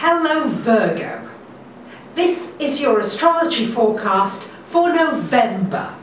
Hello Virgo. This is your astrology forecast for November.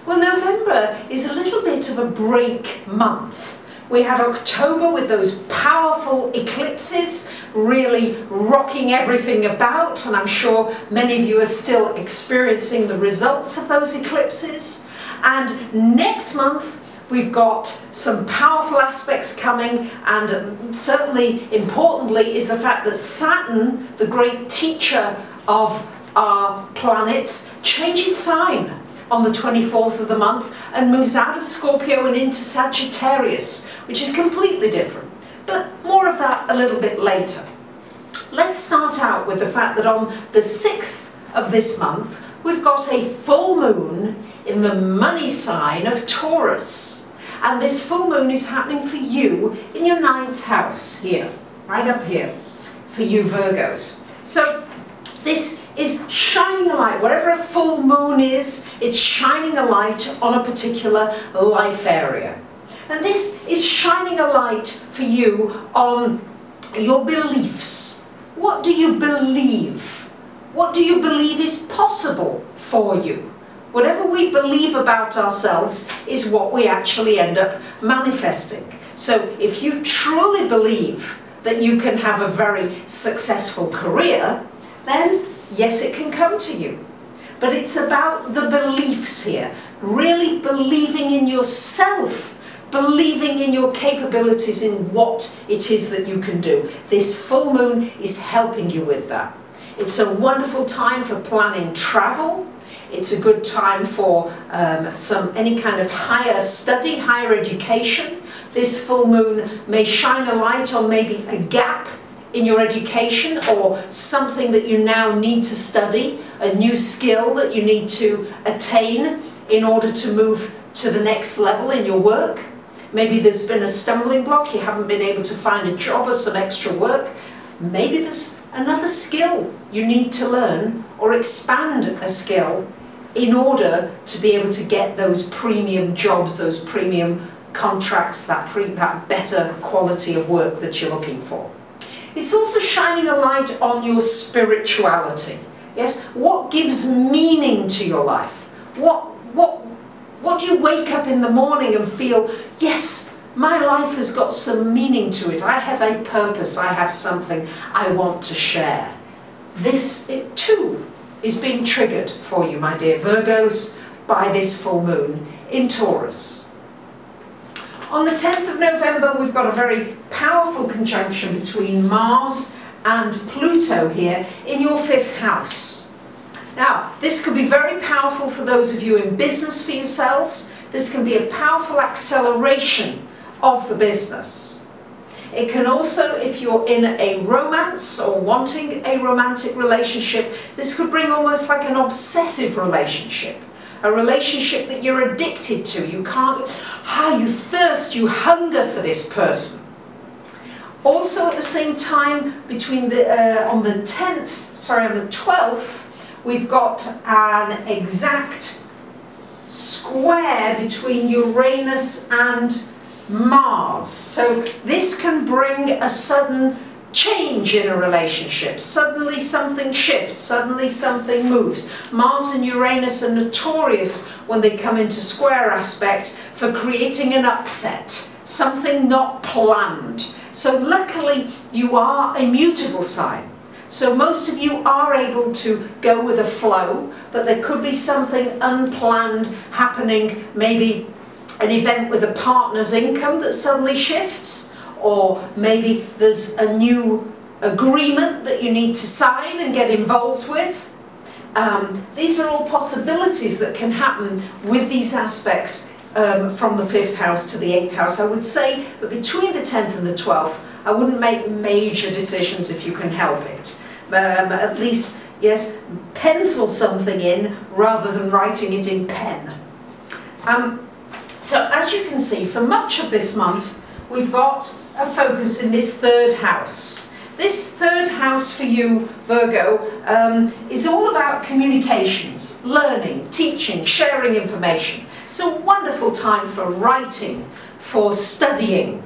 Well, November is a little bit of a break month. We had October with those powerful eclipses really rocking everything about, and I'm sure many of you are still experiencing the results of those eclipses. And next month we've got some powerful aspects coming, and certainly importantly is the fact that Saturn, the great teacher of our planets, changes sign on the 24th of the month and moves out of Scorpio and into Sagittarius, which is completely different. But more of that a little bit later. Let's start out with the fact that on the 6th of this month we've got a full moon in the money sign of Taurus. And this full moon is happening for you in your 9th house here, right up here, for you Virgos. So this is shining a light. Whatever a full moon is, it's shining a light on a particular life area. And this is shining a light for you on your beliefs. What do you believe? What do you believe is possible for you? Whatever we believe about ourselves is what we actually end up manifesting. So if you truly believe that you can have a very successful career, then yes, it can come to you. But it's about the beliefs here, really believing in yourself, believing in your capabilities, in what it is that you can do. This full moon is helping you with that. It's a wonderful time for planning travel. It's a good time for any kind of higher study, higher education. This full moon may shine a light on maybe a gap in your education, or something that you now need to study, a new skill that you need to attain in order to move to the next level in your work. Maybe there's been a stumbling block, you haven't been able to find a job or some extra work. Maybe there's another skill you need to learn or expand a skill in order to be able to get those premium jobs, those premium contracts, that better quality of work that you're looking for. It's also shining a light on your spirituality. Yes, what gives meaning to your life? What do you wake up in the morning and feel, yes, my life has got some meaning to it. I have a purpose. I have something I want to share. This, it too, is being triggered for you, my dear Virgos, by this full moon in Taurus. On the 10th of November, we've got a very powerful conjunction between Mars and Pluto here in your 5th house. Now, this could be very powerful for those of you in business for yourselves. This can be a powerful acceleration of the business. It can also, if you're in a romance or wanting a romantic relationship, this could bring almost like an obsessive relationship. A relationship that you're addicted to. You can't, you thirst, you hunger for this person. Also at the same time, between on the 12th, we've got an exact square between Uranus and Mars. So this can bring a sudden change in a relationship. Suddenly something shifts, suddenly something moves. Mars and Uranus are notorious when they come into square aspect for creating an upset, something not planned. So luckily you are a mutable sign. So most of you are able to go with a flow, but there could be something unplanned happening, maybe an event with a partner's income that suddenly shifts. Or maybe there's a new agreement that you need to sign and get involved with. These are all possibilities that can happen with these aspects from the 5th house to the 8th house. I would say that between the 10th and the 12th, I wouldn't make major decisions if you can help it. At least, yes, pencil something in rather than writing it in pen. So as you can see, for much of this month, we've got a focus in this 3rd house. This 3rd house for you, Virgo, is all about communications, learning, teaching, sharing information. It's a wonderful time for writing, for studying,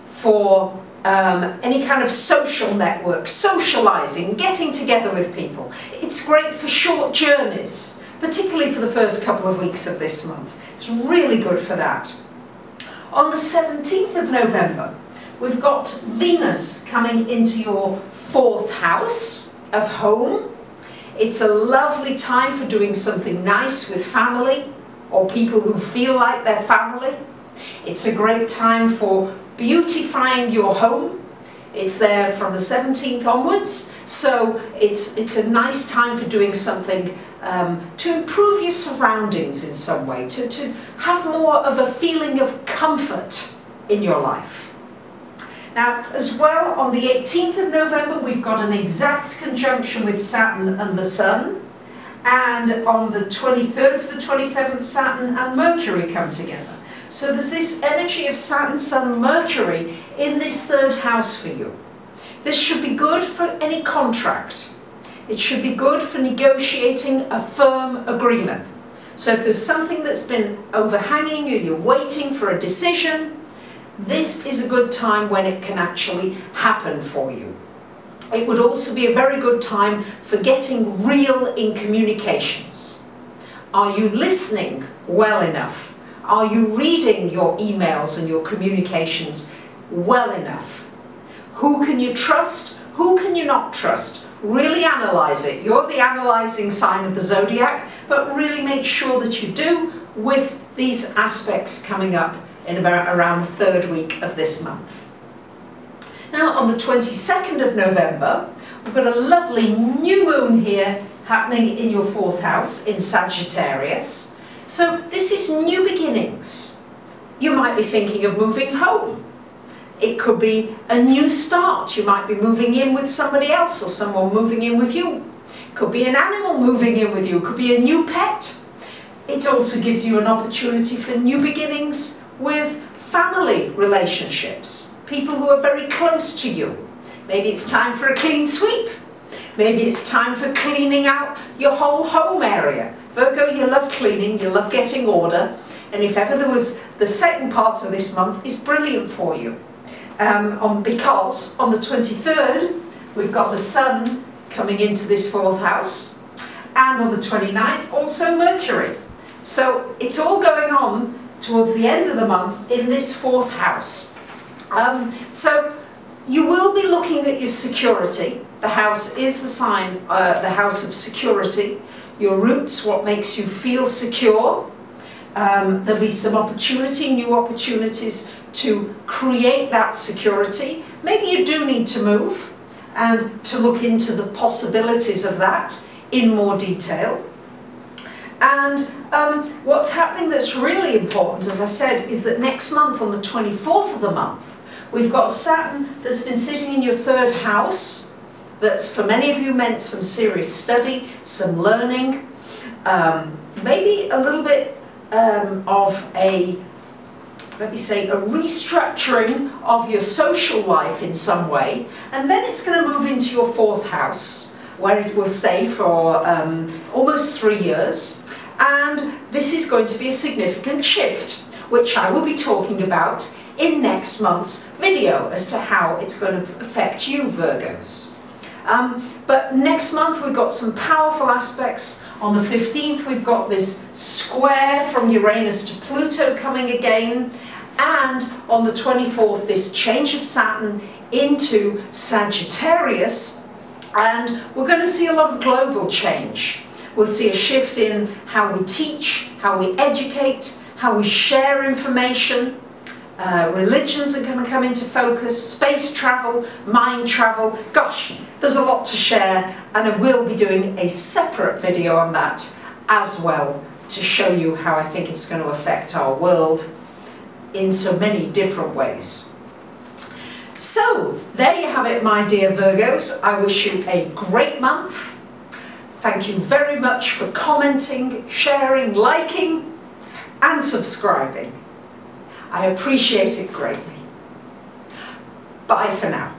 for any kind of social network, socialising, getting together with people. It's great for short journeys, particularly for the first couple of weeks of this month. It's really good for that. On the 17th of November, we've got Venus coming into your 4th house of home. It's a lovely time for doing something nice with family or people who feel like they're family. It's a great time for beautifying your home. It's there from the 17th onwards, so it's a nice time for doing something to improve your surroundings in some way, to have more of a feeling of comfort in your life. Now, as well, on the 18th of November, we've got an exact conjunction with Saturn and the Sun. And on the 23rd to the 27th, Saturn and Mercury come together. So there's this energy of Saturn, Sun, Mercury in this 3rd house for you. This should be good for any contract. It should be good for negotiating a firm agreement. So if there's something that's been overhanging you, you're waiting for a decision, this is a good time when it can actually happen for you. It would also be a very good time for getting real in communications. Are you listening well enough? Are you reading your emails and your communications well enough? Who can you trust? Who can you not trust? Really analyse it. You're the analysing sign of the zodiac, but really make sure that you do with these aspects coming up in about around the 3rd week of this month. Now on the 22nd of November, we've got a lovely new moon here happening in your 4th house in Sagittarius. So this is new beginnings. You might be thinking of moving home. It could be a new start. You might be moving in with somebody else or someone moving in with you. It could be an animal moving in with you. It could be a new pet. It also gives you an opportunity for new beginnings with family relationships, people who are very close to you. Maybe it's time for a clean sweep. Maybe it's time for cleaning out your whole home area. Virgo, you love cleaning, you love getting order, and if ever there was, the second part of this month is brilliant for you. Because on the 23rd, we've got the Sun coming into this 4th house, and on the 29th, also Mercury. So it's all going on towards the end of the month in this 4th house. So you will be looking at your security. The house is the sign, the house of security. Your roots, what makes you feel secure. There'll be some opportunity, new opportunities to create that security. Maybe you do need to move and to look into the possibilities of that in more detail. And what's happening that's really important, as I said, is that next month, on the 24th of the month, we've got Saturn that's been sitting in your 3rd house. That's, for many of you, meant some serious study, some learning, maybe a little bit of a, let me say, a restructuring of your social life in some way. And then it's going to move into your 4th house, where it will stay for almost 3 years. And this is going to be a significant shift, which I will be talking about in next month's video as to how it's going to affect you, Virgos. But next month we've got some powerful aspects. On the 15th we've got this square from Uranus to Pluto coming again. And on the 24th, this change of Saturn into Sagittarius. And we're going to see a lot of global change. We'll see a shift in how we teach, how we educate, how we share information. Religions are going to come into focus, space travel, mind travel. Gosh, there's a lot to share, and I will be doing a separate video on that as well to show you how I think it's going to affect our world in so many different ways. So, there you have it, my dear Virgos. I wish you a great month. Thank you very much for commenting, sharing, liking, and subscribing. I appreciate it greatly. Bye for now.